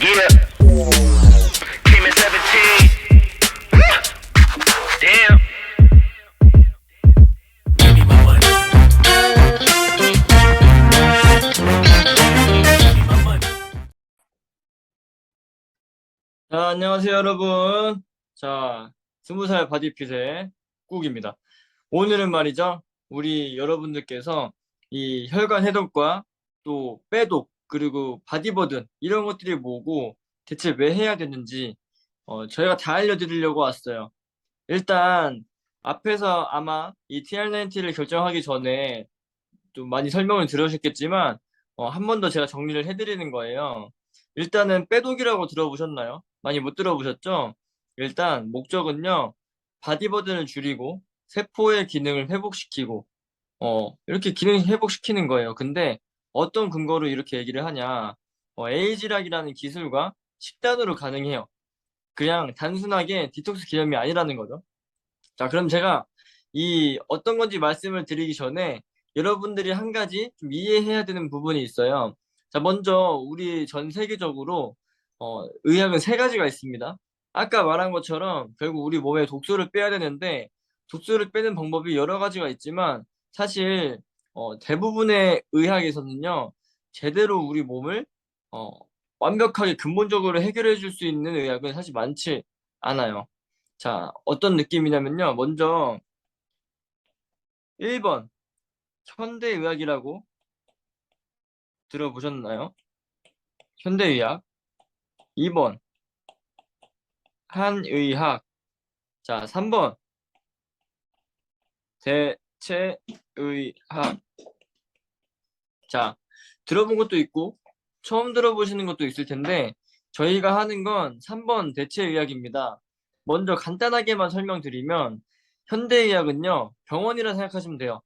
Yeah, came in 17. Damn. Give me my money. Give me my money. 자, 안녕하세요, 여러분. 자, 20살 바디핏의 꾹입니다. 오늘은 말이죠, 우리 여러분들께서 이 혈관 해독과 또 빼독, 그리고 바디버든, 이런 것들이 뭐고, 대체 왜 해야 되는지, 저희가 다 알려드리려고 왔어요. 일단, 앞에서 아마 이 TR90를 결정하기 전에 좀 많이 설명을 들으셨겠지만, 한 번 더 제가 정리를 해드리는 거예요. 일단은 빼독이라고 들어보셨나요? 많이 못 들어보셨죠? 일단 목적은요, 바디버든을 줄이고 세포의 기능을 회복시키고 이렇게 기능 회복시키는 거예요. 근데 어떤 근거로 이렇게 얘기를 하냐? 에이지락이라는 기술과 식단으로 가능해요. 그냥 단순하게 디톡스 개념이 아니라는 거죠. 자, 그럼 제가 이 어떤 건지 말씀을 드리기 전에 여러분들이 한 가지 좀 이해해야 되는 부분이 있어요. 자, 먼저 우리 전 세계적으로 의학은 세 가지가 있습니다. 아까 말한 것처럼 결국 우리 몸에 독소를 빼야 되는데 독소를 빼는 방법이 여러 가지가 있지만 사실 대부분의 의학에서는요, 제대로 우리 몸을 어, 완벽하게 근본적으로 해결해 줄 수 있는 의학은 사실 많지 않아요. 자, 어떤 느낌이냐면요. 먼저 1번 현대의학이라고 들어보셨나요? 현대의학. 2번 한의학. 자, 3번 대체의학. 자, 들어본 것도 있고 처음 들어보시는 것도 있을 텐데 저희가 하는 건 3번 대체의학입니다. 먼저 간단하게만 설명드리면 현대의학은요, 병원이라 생각하시면 돼요.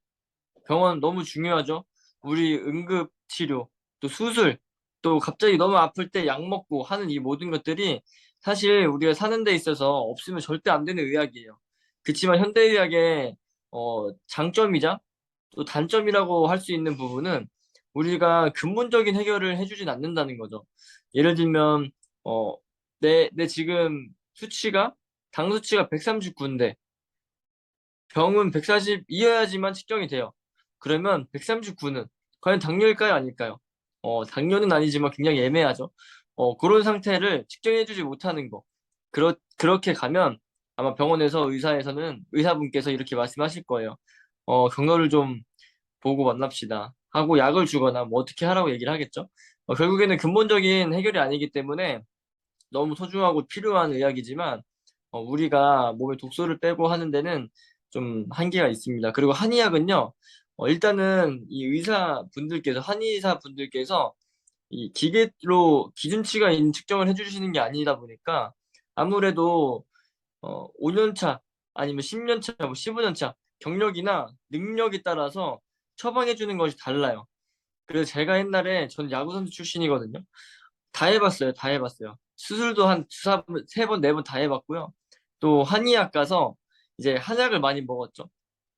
병원 너무 중요하죠. 우리 응급치료, 또 수술, 또 갑자기 너무 아플 때 약 먹고 하는 이 모든 것들이 사실 우리가 사는 데 있어서 없으면 절대 안 되는 의학이에요. 그치만 현대의학의 장점이자 또 단점이라고 할 수 있는 부분은 우리가 근본적인 해결을 해주진 않는다는 거죠. 예를 들면 내 지금 수치가 당 수치가 139인데 병은 140이어야지만 측정이 돼요. 그러면 139는 과연 당뇨일까요? 아닐까요? 당뇨는 아니지만 굉장히 애매하죠. 그런 상태를 측정해주지 못하는 거. 그렇게 가면 아마 병원에서 의사분께서 이렇게 말씀하실 거예요. 경로를 좀 보고 만납시다. 하고 약을 주거나 뭐 어떻게 하라고 얘기를 하겠죠. 결국에는 근본적인 해결이 아니기 때문에 너무 소중하고 필요한 의학이지만 우리가 몸에 독소를 빼고 하는 데는 좀 한계가 있습니다. 그리고 한의학은요, 일단은 이 한의사 분들께서 이 기계로 기준치가 있는 측정을 해주시는 게 아니다 보니까 아무래도 5년 차 아니면 10년 차, 뭐 15년 차 경력이나 능력에 따라서 처방해 주는 것이 달라요. 그래서 제가 옛날에 전 야구선수 출신이거든요. 다 해봤어요. 다 해봤어요. 수술도 한 두세 번, 세 번, 네 번 다 해봤고요. 또 한의학 가서 이제 한약을 많이 먹었죠.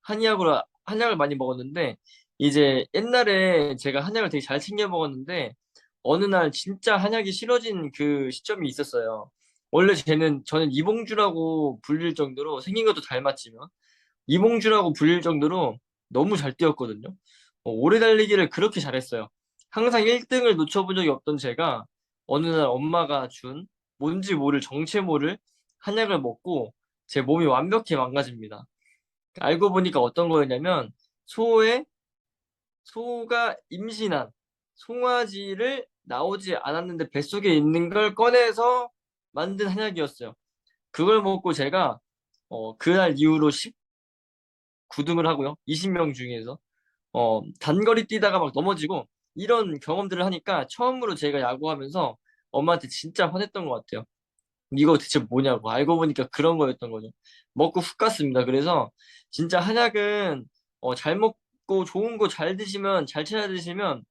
한약을 많이 먹었는데 이제 옛날에 제가 한약을 되게 잘 챙겨 먹었는데 어느 날 진짜 한약이 싫어진 그 시점이 있었어요. 원래 저는 이봉주라고 불릴 정도로 생긴 것도 닮았지만 이봉주라고 불릴 정도로 너무 잘 뛰었거든요. 오래 달리기를 그렇게 잘했어요. 항상 1등을 놓쳐본 적이 없던 제가 어느 날 엄마가 준 뭔지 모를 정체 모를 한약을 먹고 제 몸이 완벽히 망가집니다. 알고 보니까 어떤 거였냐면 소에 소가 임신한 송아지를 나오지 않았는데 뱃속에 있는 걸 꺼내서 만든 한약이었어요. 그걸 먹고 제가 그날 이후로 19등을 하고요. 20명 중에서 단거리 뛰다가 막 넘어지고 이런 경험들을 하니까 처음으로 제가 야구하면서 엄마한테 진짜 화냈던 것 같아요. 이거 대체 뭐냐고. 알고 보니까 그런 거였던 거죠. 먹고 훅 갔습니다. 그래서 진짜 한약은 잘 먹고 좋은 거 잘 드시면, 잘 찾아 드시면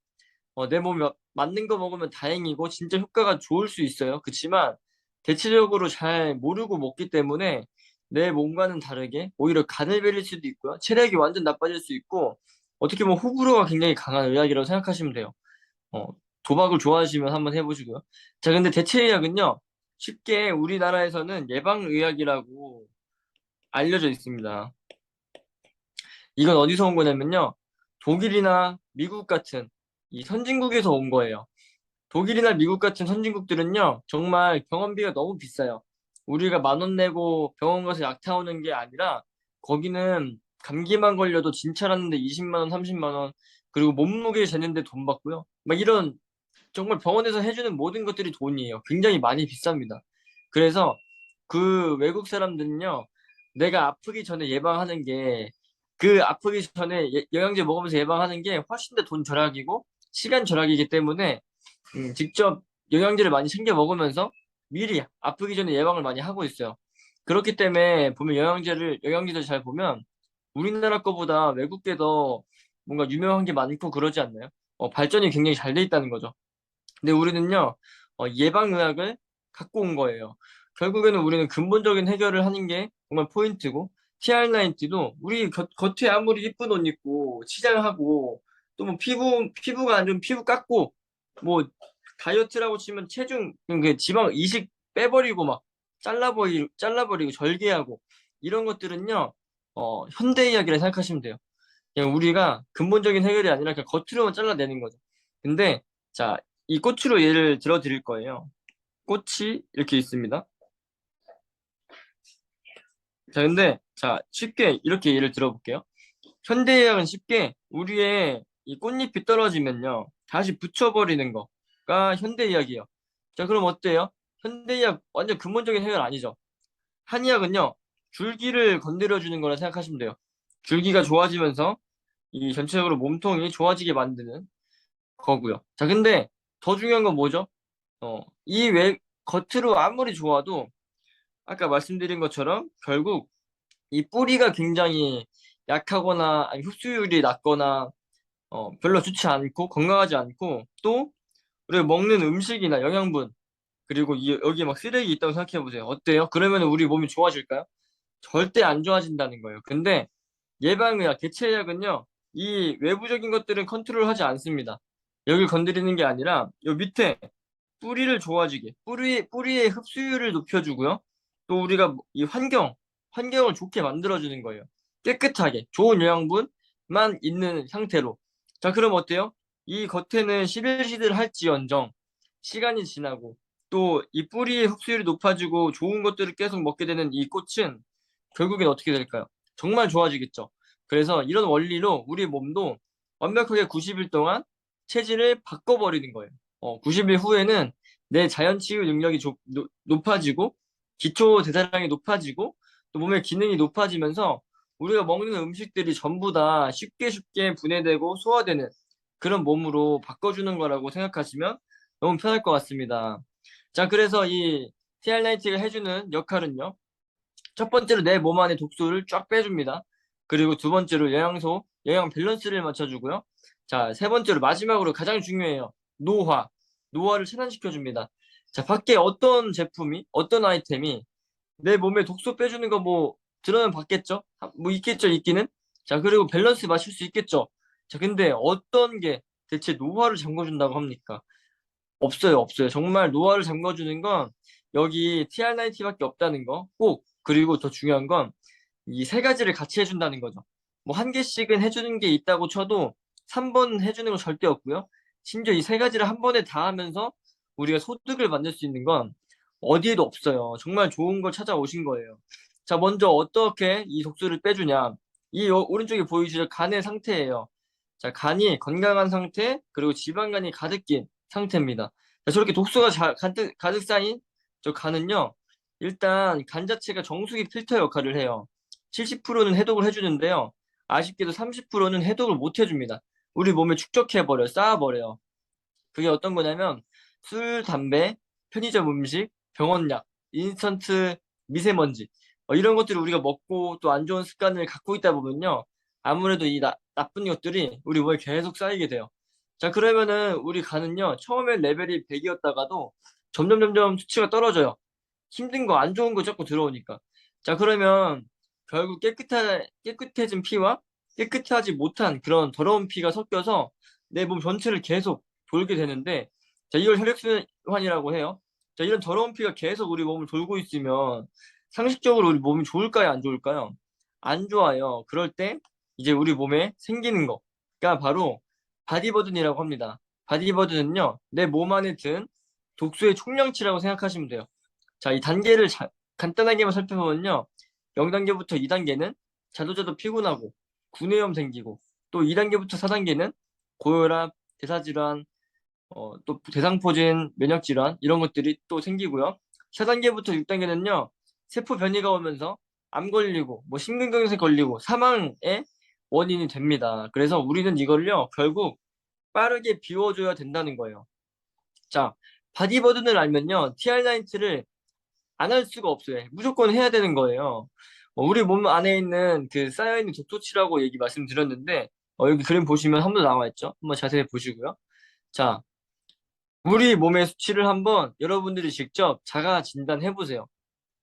내 몸에 맞는 거 먹으면 다행이고 진짜 효과가 좋을 수 있어요. 그치만 대체적으로 잘 모르고 먹기 때문에 내 몸과는 다르게 오히려 간을 베릴 수도 있고요. 체력이 완전 나빠질 수 있고 어떻게 보면 호불호가 굉장히 강한 의학이라고 생각하시면 돼요. 어, 도박을 좋아하시면 한번 해보시고요. 자, 근데 대체의학은요, 쉽게 우리나라에서는 예방의학이라고 알려져 있습니다. 이건 어디서 온 거냐면요, 독일이나 미국 같은 이 선진국에서 온 거예요. 독일이나 미국 같은 선진국들은요, 정말 병원비가 너무 비싸요. 우리가 10,000원 내고 병원 가서 약 타오는 게 아니라, 거기는 감기만 걸려도 진찰하는데 20만 원, 30만 원, 그리고 몸무게 재는데 돈 받고요. 막 이런 정말 병원에서 해주는 모든 것들이 돈이에요. 굉장히 많이 비쌉니다. 그래서 그 외국 사람들은요, 내가 아프기 전에 예방하는 게, 그 아프기 전에 영양제 먹으면서 예방하는 게 훨씬 더 돈 절약이고 시간 절약이기 때문에 직접 영양제를 많이 챙겨 먹으면서 미리 아프기 전에 예방을 많이 하고 있어요. 그렇기 때문에 보면 영양제들 잘 보면 우리나라 거보다 외국 게 더 뭔가 유명한 게 많고 그러지 않나요? 발전이 굉장히 잘 돼 있다는 거죠. 근데 우리는요, 예방의학을 갖고 온 거예요. 결국에는 우리는 근본적인 해결을 하는 게 정말 포인트고, TR90도 우리 겉에 아무리 예쁜 옷 입고, 치장하고, 또 뭐 피부가 안 좋으면 피부 깎고, 뭐, 다이어트라고 치면 그 지방 이식 빼버리고 막, 잘라버리고, 절개하고, 이런 것들은요, 현대의학이라 생각하시면 돼요. 그냥 우리가 근본적인 해결이 아니라 그냥 겉으로만 잘라내는 거죠. 근데, 자, 이 꽃으로 예를 들어 드릴 거예요. 꽃이 이렇게 있습니다. 자, 근데, 자, 쉽게 이렇게 예를 들어볼게요. 현대의학은 쉽게 우리의 이 꽃잎이 떨어지면요, 다시 붙여버리는 거가 현대의학이에요. 자, 그럼 어때요? 현대의학 완전 근본적인 해결 아니죠? 한의학은요, 줄기를 건드려주는 거라 생각하시면 돼요. 줄기가 좋아지면서 이 전체적으로 몸통이 좋아지게 만드는 거고요. 자, 근데 더 중요한 건 뭐죠? 겉으로 아무리 좋아도 아까 말씀드린 것처럼 결국 이 뿌리가 굉장히 약하거나 아니 흡수율이 낮거나 별로 좋지 않고 건강하지 않고 또 우리가 먹는 음식이나 영양분 그리고 여기에 막 쓰레기 있다고 생각해 보세요. 어때요? 그러면 우리 몸이 좋아질까요? 절대 안 좋아진다는 거예요. 근데 예방의학, 대체의학은요, 이 외부적인 것들은 컨트롤하지 않습니다. 여길 건드리는 게 아니라 요 밑에 뿌리를 좋아지게 뿌리의 흡수율을 높여주고요. 또 우리가 이 환경을 좋게 만들어주는 거예요. 깨끗하게 좋은 영양분만 있는 상태로. 자, 그럼 어때요? 이 겉에는 시들시들할지언정 시간이 지나고 또 이 뿌리의 흡수율이 높아지고 좋은 것들을 계속 먹게 되는 이 꽃은 결국엔 어떻게 될까요? 정말 좋아지겠죠. 그래서 이런 원리로 우리 몸도 완벽하게 90일 동안 체질을 바꿔버리는 거예요. 90일 후에는 내 자연 치유 능력이 높아지고 기초 대사량이 높아지고 또 몸의 기능이 높아지면서 우리가 먹는 음식들이 전부 다 쉽게 쉽게 분해되고 소화되는 그런 몸으로 바꿔주는 거라고 생각하시면 너무 편할 것 같습니다. 자, 그래서 이 TR90가 해주는 역할은요. 첫 번째로 내 몸 안에 독소를 쫙 빼줍니다. 그리고 두 번째로 영양 밸런스를 맞춰주고요. 자, 세 번째로 마지막으로 가장 중요해요. 노화. 노화를 차단시켜줍니다. 자, 밖에 어떤 아이템이 내 몸에 독소 빼주는 거 뭐 들어는 봤겠죠? 뭐 있겠죠, 있기는? 자, 그리고 밸런스 맞출 수 있겠죠? 자, 근데 어떤 게 대체 노화를 잠궈준다고 합니까? 없어요, 없어요. 정말 노화를 잠궈주는 건 여기 TR90밖에 없다는 거 꼭, 그리고 더 중요한 건 이 세 가지를 같이 해준다는 거죠. 뭐 한 개씩은 해주는 게 있다고 쳐도 3번 해주는 건 절대 없고요. 심지어 이 세 가지를 한 번에 다 하면서 우리가 소득을 만들 수 있는 건 어디에도 없어요. 정말 좋은 걸 찾아오신 거예요. 자, 먼저 어떻게 이 독소를 빼주냐. 오른쪽에 보이시죠? 간의 상태예요. 자, 간이 건강한 상태, 그리고 지방간이 가득 낀 상태입니다. 자, 저렇게 독소가 가득 쌓인 저 간은요, 일단 간 자체가 정수기 필터 역할을 해요. 70%는 해독을 해주는데요. 아쉽게도 30%는 해독을 못 해줍니다. 우리 몸에 축적해버려요. 쌓아버려요. 그게 어떤 거냐면 술, 담배, 편의점 음식, 병원약, 인스턴트 미세먼지 이런 것들을 우리가 먹고 또 안 좋은 습관을 갖고 있다 보면요. 아무래도 이 나쁜 것들이 우리 몸에 계속 쌓이게 돼요. 자, 그러면은 우리 간은요. 처음에 레벨이 100이었다가도 점점 수치가 떨어져요. 힘든 거, 안 좋은 거 자꾸 들어오니까. 자, 그러면 결국 깨끗해진 피와 깨끗하지 못한 그런 더러운 피가 섞여서 내 몸 전체를 계속 돌게 되는데 자, 이걸 혈액순환이라고 해요. 자, 이런 더러운 피가 계속 우리 몸을 돌고 있으면 상식적으로 우리 몸이 좋을까요? 안 좋을까요? 안 좋아요. 그럴 때 이제 우리 몸에 생기는 거가 바로 바디버든이라고 합니다. 바디버든은요, 내 몸 안에 든 독소의 총량치라고 생각하시면 돼요. 자, 이 단계를 간단하게만 살펴보면요. 0단계부터 2단계는 자도자도 피곤하고 구내염 생기고, 또 2단계부터 4단계는 고혈압, 대사질환, 또 대상포진, 면역질환 이런 것들이 또 생기고요. 4단계부터 6단계는요. 세포 변이가 오면서 암 걸리고 뭐 심근경색 걸리고 사망의 원인이 됩니다. 그래서 우리는 이걸요. 결국 빠르게 비워줘야 된다는 거예요. 자, 바디버든을 알면요. TR90를 안 할 수가 없어요. 무조건 해야 되는 거예요. 우리 몸 안에 있는 그 쌓여있는 독소치라고 얘기 말씀드렸는데 여기 그림 보시면 한번 나와 있죠. 한번 자세히 보시고요. 자, 우리 몸의 수치를 한번 여러분들이 직접 자가 진단해 보세요.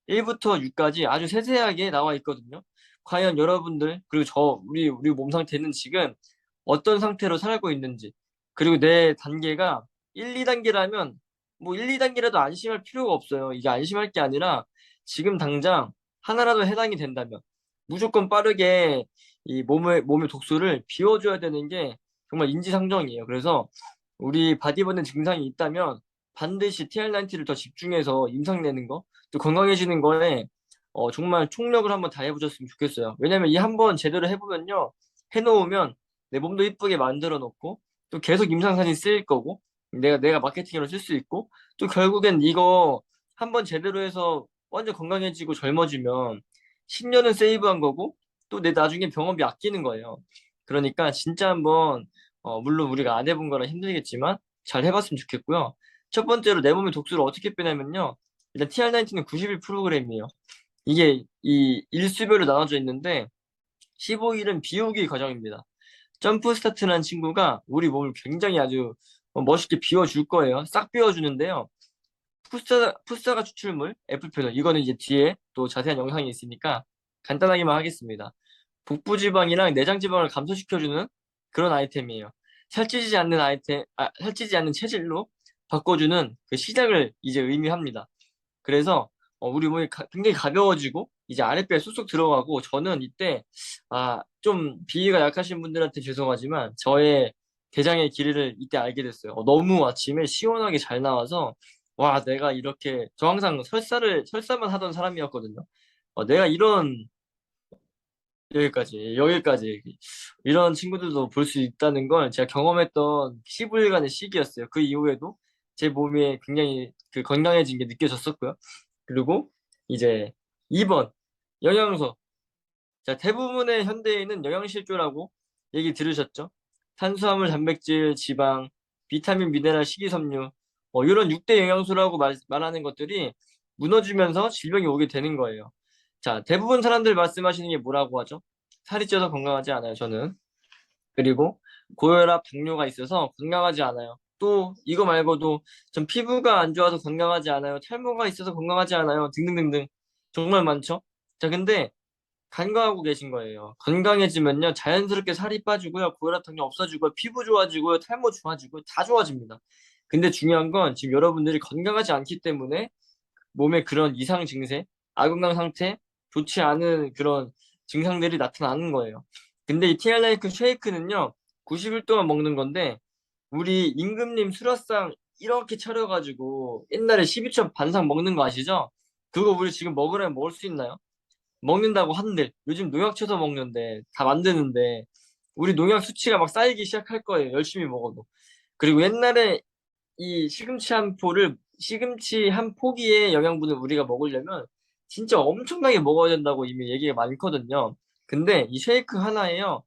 1부터 6까지 아주 세세하게 나와 있거든요. 과연 여러분들 그리고 우리 몸 상태는 지금 어떤 상태로 살고 있는지, 그리고 내 단계가 1, 2단계라면 뭐 1, 2단계라도 안심할 필요가 없어요. 이게 안심할 게 아니라 지금 당장 하나라도 해당이 된다면 무조건 빠르게 이 몸의 독소를 비워줘야 되는 게 정말 인지상정이에요. 그래서 우리 바디버든 증상이 있다면 반드시 TR90를 더 집중해서 임상 내는 거, 또 건강해지는 거에 정말 총력을 한번 다 해보셨으면 좋겠어요. 왜냐면 이 한 번 제대로 해보면요, 해놓으면 내 몸도 이쁘게 만들어 놓고 또 계속 임상 사진 쓰일 거고 내가 마케팅으로 쓸 수 있고 또 결국엔 이거 한 번 제대로 해서 완전 건강해지고 젊어지면 10년은 세이브한 거고 또 내 나중에 병원비 아끼는 거예요. 그러니까 진짜 한번 물론 우리가 안 해본 거라 힘들겠지만 잘 해봤으면 좋겠고요. 첫 번째로 내 몸의 독소를 어떻게 빼냐면요. 일단 TR90는 90일 프로그램이에요. 이게 이 일수별로 나눠져 있는데 15일은 비우기 과정입니다. 점프 스타트라는 친구가 우리 몸을 굉장히 아주 멋있게 비워줄 거예요. 싹 비워주는데요. 푸스타가 추출물, 에프페놀, 이거는 이제 뒤에 또 자세한 영상이 있으니까 간단하게만 하겠습니다. 복부 지방이랑 내장 지방을 감소시켜주는 그런 아이템이에요. 살찌지 않는 체질로 바꿔주는 그 시작을 이제 의미합니다. 그래서 우리 몸이 굉장히 가벼워지고 이제 아랫배에 쑥쑥 들어가고 저는 이때 좀 비위가 약하신 분들한테 죄송하지만 저의 대장의 길이를 이때 알게 됐어요. 너무 아침에 시원하게 잘 나와서 와 내가 이렇게 저 항상 설사만 하던 사람이었거든요. 내가 이런 여기까지 이런 친구들도 볼 수 있다는 걸 제가 경험했던 15일간의 시기였어요. 그 이후에도 제 몸이 굉장히 그 건강해진 게 느껴졌었고요. 그리고 이제 2번 영양소. 자, 대부분의 현대인은 영양실조라고 얘기 들으셨죠? 탄수화물, 단백질, 지방, 비타민, 미네랄, 식이섬유 이런 6대 영양소라고 말하는 것들이 무너지면서 질병이 오게 되는 거예요. 자, 대부분 사람들 말씀하시는 게 뭐라고 하죠? 살이 쪄서 건강하지 않아요, 저는. 그리고 고혈압, 당뇨가 있어서 건강하지 않아요. 또 이거 말고도 전 피부가 안 좋아서 건강하지 않아요. 탈모가 있어서 건강하지 않아요. 등등등등. 정말 많죠? 자, 근데 간과하고 계신 거예요. 건강해지면요, 자연스럽게 살이 빠지고요, 고혈압, 당뇨 없어지고요, 피부 좋아지고요, 탈모 좋아지고요, 다 좋아집니다. 근데 중요한 건 지금 여러분들이 건강하지 않기 때문에 몸에 그런 이상 증세, 아건강 상태, 좋지 않은 그런 증상들이 나타나는 거예요. 근데 이 TR라이크 쉐이크는요, 90일 동안 먹는 건데, 우리 임금님 수라상 이렇게 차려가지고 옛날에 12첩 반상 먹는 거 아시죠? 그거 우리 지금 먹으려면 먹을 수 있나요? 먹는다고 한들 요즘 농약 쳐서 먹는데 다 만드는데 우리 농약 수치가 막 쌓이기 시작할 거예요. 열심히 먹어도. 그리고 옛날에 이 시금치 한 포기의 영양분을 우리가 먹으려면 진짜 엄청나게 먹어야 된다고 이미 얘기가 많거든요. 근데 이 쉐이크 하나에요.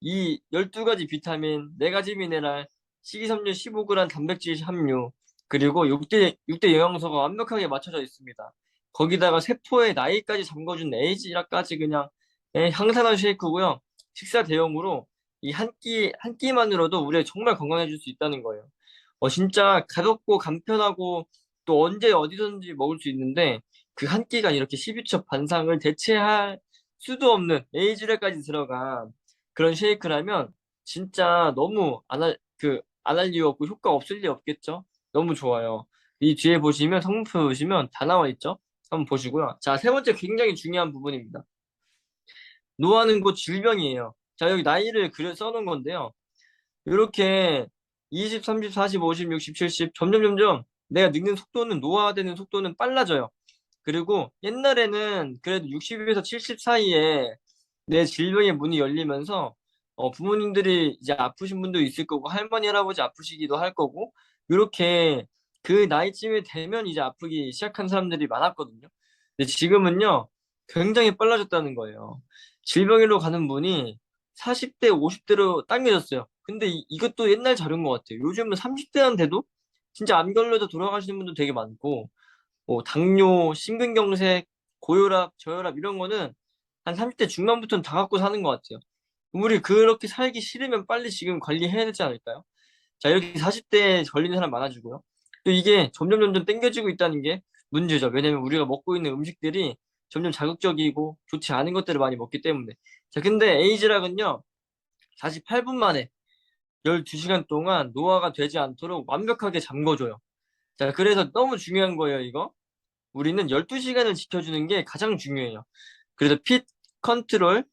이 12가지 비타민, 4가지 미네랄, 식이섬유 15g 단백질 함유, 그리고 6대 영양소가 완벽하게 맞춰져 있습니다. 거기다가 세포의 나이까지 잠궈준 에이지라까지 그냥 항산화 쉐이크고요. 식사 대용으로 이 한 끼만으로도 우리 정말 건강해질 수 있다는 거예요. 진짜 가볍고 간편하고 또 언제 어디서든지 먹을 수 있는데 그 한 끼가 이렇게 12첩 반상을 대체할 수도 없는 에이지레까지 들어간 그런 쉐이크라면 진짜 너무 안 할 이유 없고 효과 없을 리 없겠죠. 너무 좋아요. 이 뒤에 보시면 성분표 보시면 다 나와 있죠? 한번 보시고요. 자, 세 번째 굉장히 중요한 부분입니다. 노화는 곧 질병이에요. 자, 여기 나이를 그려 써놓은 건데요. 이렇게 20, 30, 40, 50, 60, 70 점점 내가 늙는 속도는 노화되는 속도는 빨라져요. 그리고 옛날에는 그래도 60에서 70 사이에 내 질병의 문이 열리면서 부모님들이 이제 아프신 분도 있을 거고 할머니 할아버지 아프시기도 할 거고 이렇게 그 나이쯤에 되면 이제 아프기 시작한 사람들이 많았거든요. 근데 지금은요 굉장히 빨라졌다는 거예요. 질병으로 가는 문이 40대, 50대로 당겨졌어요. 근데 이것도 옛날 자료인 것 같아요. 요즘은 30대한테도 진짜 암 걸려서 돌아가시는 분도 되게 많고 뭐 당뇨, 심근경색, 고혈압, 저혈압 이런 거는 한 30대 중반부터는 다 갖고 사는 것 같아요. 우리 그렇게 살기 싫으면 빨리 지금 관리해야 되지 않을까요? 자, 이렇게 40대에 걸리는 사람 많아지고요. 또 이게 점점 땡겨지고 있다는 게 문제죠. 왜냐면 우리가 먹고 있는 음식들이 점점 자극적이고 좋지 않은 것들을 많이 먹기 때문에. 자, 근데 에이즈락은요, 48분 만에 12시간 동안 노화가 되지 않도록 완벽하게 잠궈줘요. 자, 그래서 너무 중요한 거예요, 이거. 우리는 12시간을 지켜주는 게 가장 중요해요. 그래서 핏 컨트롤,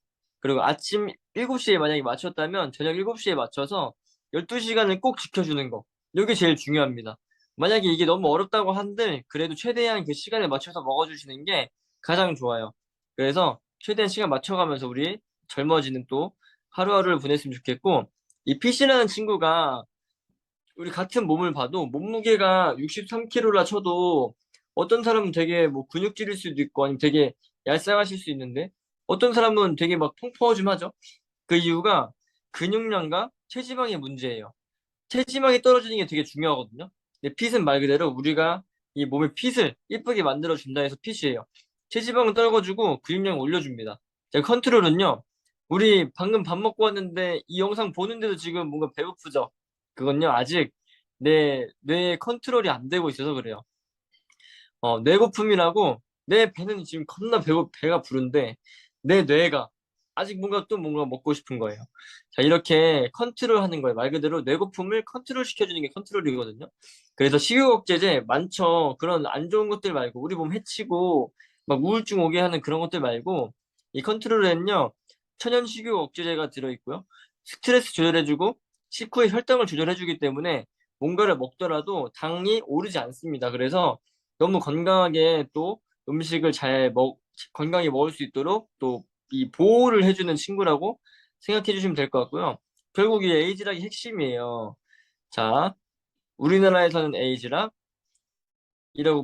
그리고 아침 7시에 만약에 맞췄다면 저녁 7시에 맞춰서 12시간을 꼭 지켜주는 거. 이게 제일 중요합니다. 만약에 이게 너무 어렵다고 한들 그래도 최대한 그 시간에 맞춰서 먹어주시는 게 가장 좋아요. 그래서 최대한 시간 맞춰가면서 우리 젊어지는 또 하루하루를 보냈으면 좋겠고, 이 핏이라는 친구가 우리 같은 몸을 봐도 몸무게가 63kg라 쳐도 어떤 사람은 되게 뭐 근육질일 수도 있고 아니면 되게 얄쌍하실 수 있는데 어떤 사람은 되게 막 통퍼짐하죠. 그 이유가 근육량과 체지방의 문제예요. 체지방이 떨어지는 게 되게 중요하거든요. 근데 핏은 말 그대로 우리가 이 몸의 핏을 이쁘게 만들어 준다 해서 핏이에요. 체지방은 떨궈주고 근육량 올려줍니다. 자, 컨트롤은요. 우리 방금 밥 먹고 왔는데 이 영상 보는데도 지금 뭔가 배고프죠? 그건요. 아직 내 뇌의 컨트롤이 안 되고 있어서 그래요. 뇌고픔이라고 내 배는 지금 겁나 배가 부른데 내 뇌가 아직 뭔가 먹고 싶은 거예요. 자, 이렇게 컨트롤 하는 거예요. 말 그대로 뇌고픔을 컨트롤 시켜주는 게 컨트롤이거든요. 그래서 식욕억제제 많죠. 그런 안 좋은 것들 말고 우리 몸 해치고 막 우울증 오게 하는 그런 것들 말고 이 컨트롤에는요. 천연 식욕억제제가 들어있고요. 스트레스 조절해주고 식후에 혈당을 조절해주기 때문에 뭔가를 먹더라도 당이 오르지 않습니다. 그래서 너무 건강하게 또 음식을 건강히 먹을 수 있도록 또 이 보호를 해주는 친구라고 생각해 주시면 될 것 같고요. 결국 이 에이즈락이 핵심이에요. 자, 우리나라에서는 에이즈락이라고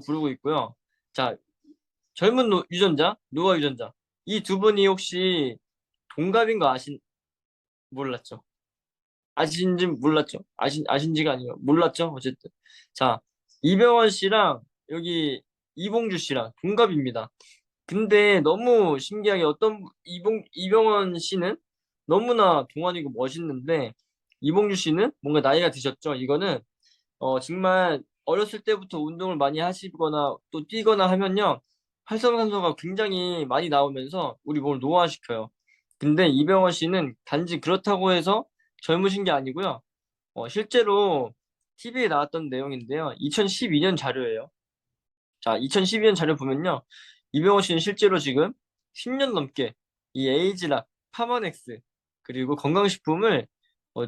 부르고 있고요. 자, 젊은 유전자, 노화 유전자. 이 두 분이 혹시 동갑인 거 몰랐죠? 아신지 몰랐죠? 아신지가 아니에요. 몰랐죠? 어쨌든. 자, 이병헌 씨랑 여기 이봉주 씨랑 동갑입니다. 근데 너무 신기하게 이병헌 씨는 너무나 동안이고 멋있는데 이봉주 씨는 뭔가 나이가 드셨죠. 이거는 정말 어렸을 때부터 운동을 많이 하시거나 또 뛰거나 하면요. 활성산소가 굉장히 많이 나오면서 우리 몸을 노화시켜요. 근데 이병헌 씨는 단지 그렇다고 해서 젊으신 게 아니고요. 실제로 TV에 나왔던 내용인데요. 2012년 자료예요. 자, 2012년 자료 보면요. 이병헌 씨는 실제로 지금 10년 넘게 이 에이즈락, 파마넥스, 그리고 건강식품을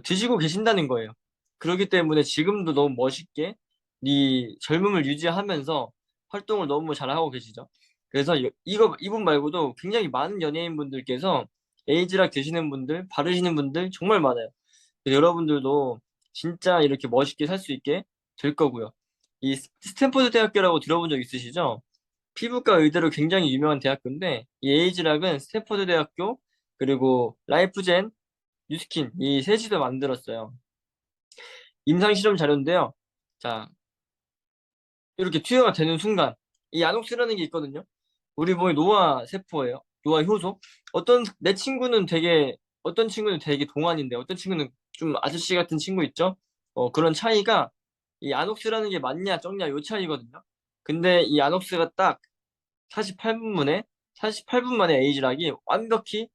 드시고 계신다는 거예요. 그렇기 때문에 지금도 너무 멋있게 이 젊음을 유지하면서 활동을 너무 잘하고 계시죠. 그래서 이분 말고도 굉장히 많은 연예인분들께서 에이즈락 드시는 분들, 바르시는 분들 정말 많아요. 그래서 여러분들도 진짜 이렇게 멋있게 살 수 있게 될 거고요. 이 스탠포드 대학교라고 들어본 적 있으시죠? 피부과 의대로 굉장히 유명한 대학교인데 이 에이즈락은 스탠포드 대학교 그리고 라이프젠, 뉴스킨 이 셋이서 만들었어요. 임상 실험 자료인데요. 자, 이렇게 투여가 되는 순간 이 아녹스라는 게 있거든요. 우리 몸의 노화 세포예요. 노화 효소. 어떤 친구는 되게 동안인데 어떤 친구는 좀 아저씨 같은 친구 있죠? 그런 차이가 이 아녹스라는 게 맞냐 적냐 요 차이거든요. 근데 이 아녹스가 딱 48분 만에 에이즈락이 완벽히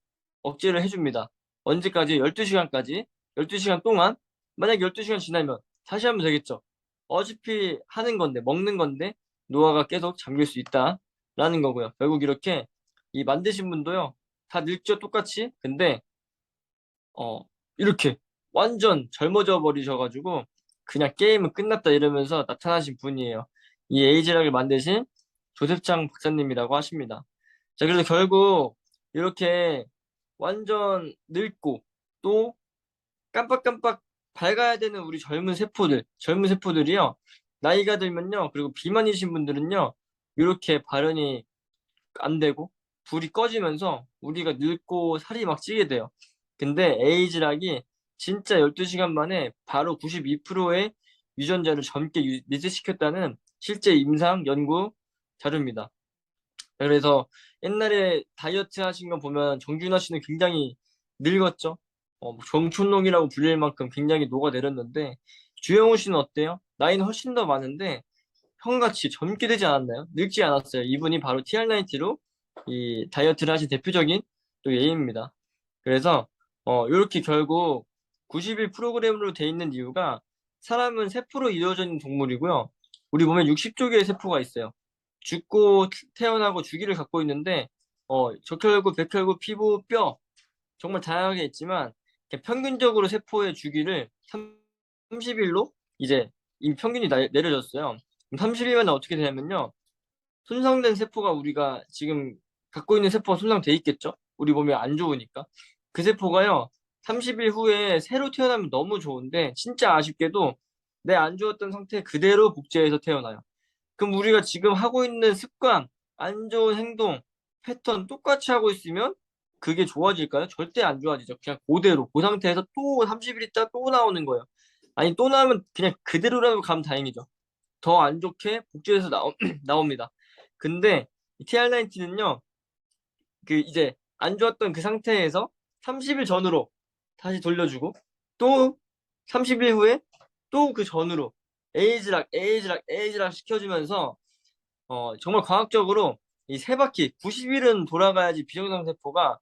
억제를 해줍니다. 언제까지? 12시간까지. 12시간 동안 만약 12시간 지나면 다시 하면 되겠죠. 어차피 하는 건데, 먹는 건데, 노화가 계속 잠길 수 있다라는 거고요. 결국 이렇게 이 만드신 분도요, 다 늙죠, 똑같이. 근데, 어, 이렇게 완전 젊어져 버리셔가지고, 그냥 게임은 끝났다 이러면서 나타나신 분이에요. 이 에이지락을 만드신 조셉장 박사님이라고 하십니다. 자, 그래서 결국 이렇게 완전 늙고 또 깜빡깜빡 밝아야 되는 우리 젊은 세포들이요. 나이가 들면요. 그리고 비만이신 분들은요. 이렇게 발현이 안 되고 불이 꺼지면서 우리가 늙고 살이 막 찌게 돼요. 근데 에이즈락이 진짜 12시간 만에 바로 92%의 유전자를 젊게 리셋시켰다는 실제 임상 연구 자료입니다. 그래서 옛날에 다이어트 하신 거 보면 정준하 씨는 굉장히 늙었죠. 뭐 정촌농이라고 불릴 만큼 굉장히 녹아내렸는데 주영우 씨는 어때요? 나이는 훨씬 더 많은데 형같이 젊게 되지 않았나요? 늙지 않았어요. 이분이 바로 TR90로 이 다이어트를 하신 대표적인 또 예입니다. 그래서 이렇게 결국 90일 프로그램으로 돼 있는 이유가 사람은 세포로 이루어져 있는 동물이고요. 우리 몸에 60조 개의 세포가 있어요. 죽고 태어나고 주기를 갖고 있는데 적혈구, 백혈구, 피부, 뼈 정말 다양하게 있지만 평균적으로 세포의 주기를 30일로 이제 이 평균이 내려졌어요. 30일만 어떻게 되냐면요. 손상된 세포가 우리가 지금 갖고 있는 세포가 손상돼 있겠죠? 우리 몸에 안 좋으니까. 그 세포가요. 30일 후에 새로 태어나면 너무 좋은데 진짜 아쉽게도 내 안 좋았던 상태 그대로 복제해서 태어나요. 그럼 우리가 지금 하고 있는 습관, 안 좋은 행동, 패턴 똑같이 하고 있으면 그게 좋아질까요? 절대 안 좋아지죠. 그냥 그대로, 그 상태에서 또 30일 있다 또 나오는 거예요. 아니, 또 나오면 그냥 그대로라도 가면 다행이죠. 더 안 좋게 복제해서 나옵니다. 근데 TR90는요, 그 이제 안 좋았던 그 상태에서 30일 전으로 다시 돌려주고 또 30일 후에 또 그 전으로 에이즈락 시켜주면서 정말 과학적으로 이 세 바퀴 90일은 돌아가야지 비정상세포가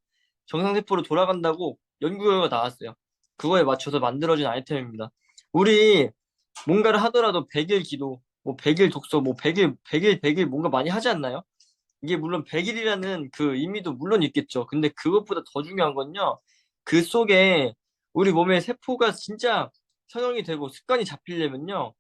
정상세포로 돌아간다고 연구 결과가 나왔어요. 그거에 맞춰서 만들어진 아이템입니다. 우리 뭔가를 하더라도 100일 기도, 뭐 100일 독서, 뭐 100일 뭔가 많이 하지 않나요? 이게 물론 100일이라는 그 의미도 물론 있겠죠. 근데 그것보다 더 중요한 건요. 그 속에 우리 몸의 세포가 진짜 성형이 되고 습관이 잡히려면요.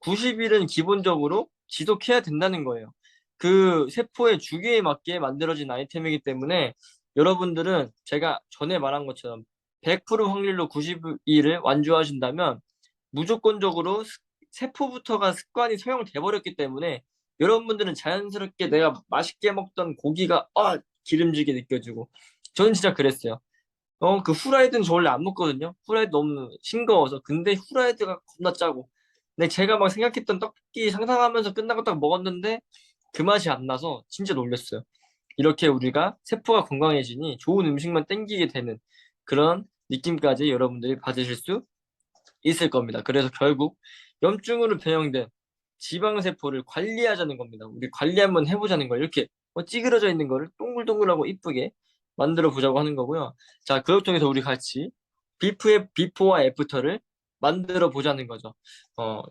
90일은 기본적으로 지속해야 된다는 거예요. 그 세포의 주기에 맞게 만들어진 아이템이기 때문에 여러분들은 제가 전에 말한 것처럼 100% 확률로 90일을 완주하신다면 무조건적으로 세포부터가 습관이 소형돼 버렸기 때문에 여러분들은 자연스럽게 내가 맛있게 먹던 고기가 기름지게 느껴지고 저는 진짜 그랬어요. 그 후라이드는 저 원래 안 먹거든요. 후라이드 너무 싱거워서. 근데 후라이드가 겁나 짜고. 근데 제가 막 생각했던 떡볶이 상상하면서 끝나고 딱 먹었는데 그 맛이 안 나서 진짜 놀랐어요. 이렇게 우리가 세포가 건강해지니 좋은 음식만 땡기게 되는 그런 느낌까지 여러분들이 받으실 수 있을 겁니다. 그래서 결국 염증으로 변형된 지방세포를 관리하자는 겁니다. 우리 관리 한번 해보자는 거예요. 이렇게 찌그러져 있는 거를 동글동글하고 이쁘게 만들어 보자고 하는 거고요. 자, 그걸 통해서 우리 같이 비포와 애프터를 만들어 보자는 거죠.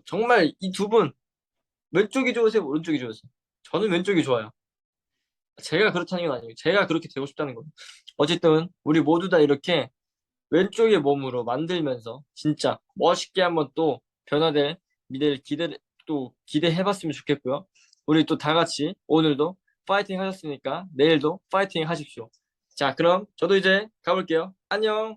정말 이 두 분 왼쪽이 좋으세요? 오른쪽이 좋으세요? 저는 왼쪽이 좋아요. 제가 그렇다는 건 아니에요. 제가 그렇게 되고 싶다는 거예요. 어쨌든 우리 모두 다 이렇게 왼쪽의 몸으로 만들면서 진짜 멋있게 한번 또 변화될 미래를 또 기대해봤으면 좋겠고요. 우리 또 다 같이 오늘도 파이팅 하셨으니까 내일도 파이팅 하십시오. 자, 그럼 저도 이제 가볼게요. 안녕.